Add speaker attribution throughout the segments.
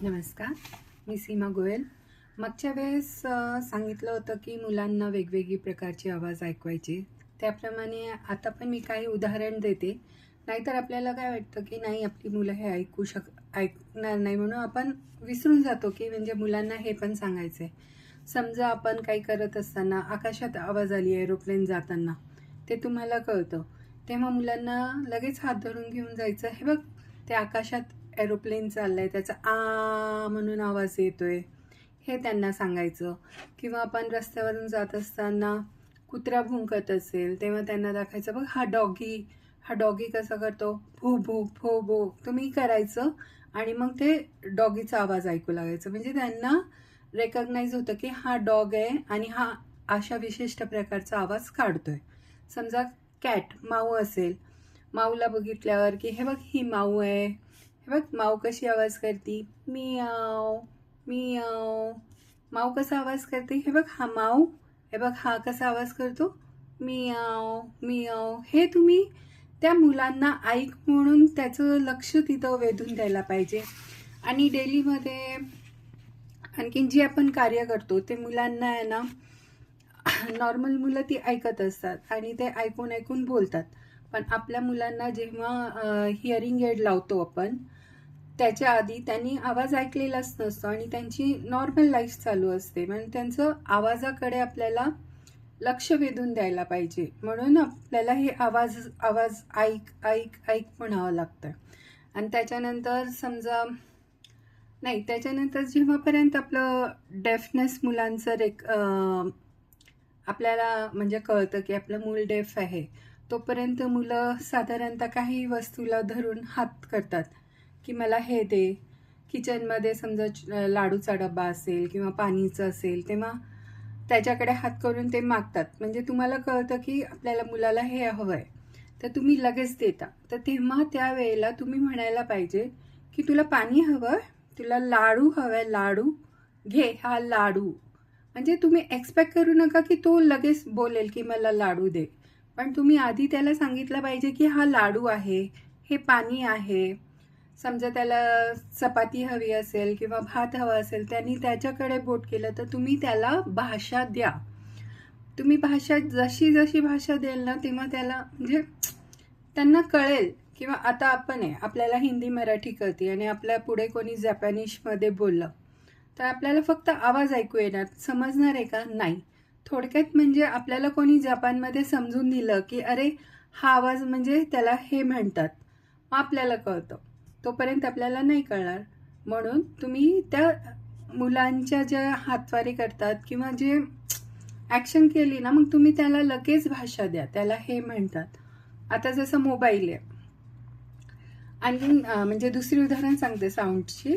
Speaker 1: नमस्कार, मी सीमा गोयल. मागच्या वेळेस सांगितलं होतं की मुलांना वेगवेगळी प्रकारचे आवाज ऐकवायचे. त्याप्रमाणे आता पण मी काही उदाहरण देते. नाहीतर आपल्याला काय वाटतं की नाही, आपली मुलं हे ऐकणार नाही, म्हणून आपण विसरून जातो की म्हणजे मुलांना हे पण सांगायचं आहे. समजा आपण काही करत असताना आकाशात आवाज आली, एरोप्लेन जाताना, ते तुम्हाला कळतं. तेव्हा मुलांना लगेच हात धरून घेऊन जायचं, हे बघ ते आकाशात एरोप्लेन चाललंय, त्याचा आ म्हणून आवाज येतोय, हे त्यांना सांगायचं. किंवा आपण रस्त्यावरून जात असताना कुत्रा भुंकत असेल तेव्हा त्यांना दाखवायचं, बघ हा डॉगी कसा करतो, भू भू भो भो, तुम्ही करायचं. आणि मग ते डॉगीचा आवाज ऐकू लागायचं, म्हणजे त्यांना रेकग्नाइज होतं की हा डॉग आहे आणि हा अशा विशिष्ट प्रकारचा आवाज काढतोय. समजा माऊ असेल, माऊला बघितल्यावर की हे बघ ही माऊ आहे, हे बघ माऊ कशी आवाज करते, मियाव मियाव. माऊ कसा आवाज करते, हे बघ हा माऊ, हे बघ हा कसा आवाज करतो, मियाव मियाव. हे तुम्ही त्या मुलांना ऐक म्हणून त्याचं लक्ष तिथं वेधून द्यायला पाहिजे. आणि डेलीमध्ये आणखीन जे आपण कार्य करतो ते मुलांना आहे ना, नॉर्मल मुलं ती ऐकत असतात आणि ते ऐकून ऐकून बोलतात. पण आपल्या मुलांना जेव्हा हिअरिंग एड लावतो आपण, त्याच्या आधी त्यांनी आवाज ऐकलेलाच नसतो आणि त्यांची नॉर्मल लाईफ चालू असते. म्हणजे त्यांचं आवाजाकडे आपल्याला लक्ष वेधून द्यायला पाहिजे. म्हणून आपल्याला हे आवाज आवाज ऐक ऐक ऐक म्हणावं लागतं. आणि त्याच्यानंतर समजा नाही, त्याच्यानंतर जेव्हापर्यंत आपलं डेफनेस मुलांचं आपल्याला म्हणजे कळतं की आपलं मूल डेफ आहे, तोपर्यंत मुलं साधारणतः काही वस्तूला धरून हात करतात की मला हे दे. किचनमध्ये समजा लाडूचा डबा असेल किंवा पाणीचं असेल, तेव्हा त्याच्याकडे हात करून ते मागतात. म्हणजे तुम्हाला कळतं की आपल्याला मुलाला हे हवं आहे, तर तुम्ही लगेच देता. तर तेव्हा त्यावेळेला तुम्ही म्हणायला पाहिजे की तुला पाणी हवं, तुला लाडू हवंय, लाडू घे हा लाडू. म्हणजे तुम्ही एक्सपेक्ट करू नका की तो लगेच बोलेल की मला लाडू दे, पण तुम्ही आधी त्याला सांगितलं पाहिजे की हा लाडू आहे, हे पाणी आहे. समजा त्याला चपाती हवी असेल किंवा भात हवा असेल, त्यांनी त्याच्याकडे बोट केलं तर तुम्ही त्याला भाषा द्या. तुम्ही भाषा जशी जशी भाषा द्याल ना, तेव्हा त्याला म्हणजे त्यांना कळेल. किंवा आता आपण आहे, आपल्याला हिंदी मराठी कळते आणि आपल्या पुढे कोणी जपानिशमध्ये बोललं तर आपल्याला फक्त आवाज ऐकू येणार, समजणार आहे का, नाही. थोडक्यात म्हणजे आपल्याला कोणी जपानमध्ये समजून दिलं की अरे हा आवाज म्हणजे त्याला हे म्हणतात, मग आपल्याला कळतं. तोपर्यंत आपल्याला नाही कळणार. म्हणून तुम्ही त्या मुलांच्या ज्या हातवारी करतात किंवा जे ॲक्शन केली ना, मग तुम्ही त्याला लगेच भाषा द्या, त्याला हे म्हणतात. आता जसं मोबाईल आहे, आणखीन म्हणजे दुसरी उदाहरण सांगते साऊंडची.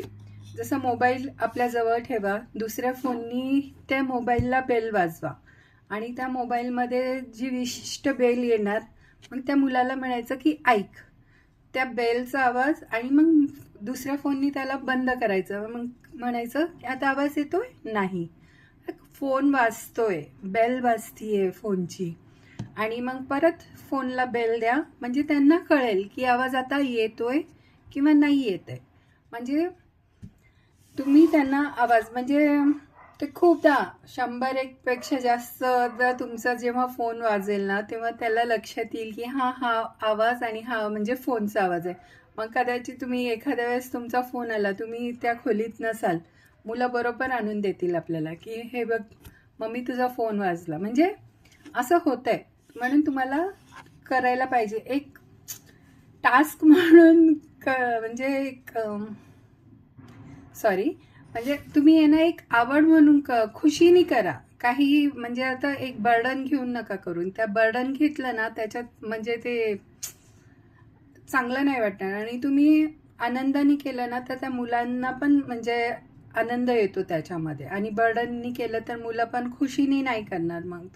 Speaker 1: जसं मोबाईल आपल्या जवळ ठेवा, दुसऱ्या फोननी त्या मोबाईलला बेल वाजवा आणि त्या मोबाईलमध्ये जी विशिष्ट बेल येणार, मग त्या मुलाला म्हणायचं की ऐक त्या बेलचा आवाज, आणि मग दुसऱ्या फोननी त्याला बंद करायचं. मग म्हणायचं की आता आवाज येतोय, नाही, फोन वाजतोय, बेल वाजतीये फोनची. आणि मग परत फोनला बेल द्या, म्हणजे त्यांना कळेल की आवाज आता येतोय किंवा नाही येतोय. म्हणजे तुम्ही त्यांना आवाज म्हणजे ते खूपदा 100-1 पेक्षा जास्त तुमचा जेव्हा फोन वाजेल ना, तेव्हा त्याला लक्षात येईल की हा आवाज आणि हा म्हणजे फोनचा आवाज आहे. मग कदाचित तुम्ही एखाद्या वेळेस तुमचा फोन आला, तुम्ही त्या खोलीत नसाल, मुलं बरोबर आणून देतील आपल्याला की हे बघ मम्मी तुझा फोन वाजला. म्हणजे असं होतंय. म्हणून तुम्हाला करायला पाहिजे एक टास्क म्हणून म्हणजे एक म्हणजे तुम्ही यांना एक आवड म्हणून खुशीने करा. काही म्हणजे आता एक बर्डन घेऊन नका करून. त्या बर्डन घेतलं ना, त्याच्यात म्हणजे ते चांगलं नाही वाटणार. आणि तुम्ही आनंदाने केलं ना, तर त्या मुलांना पण म्हणजे आनंद येतो त्याच्यामध्ये. आणि बर्डननी केलं तर मुलं पण खुशीने नाही करणार. मग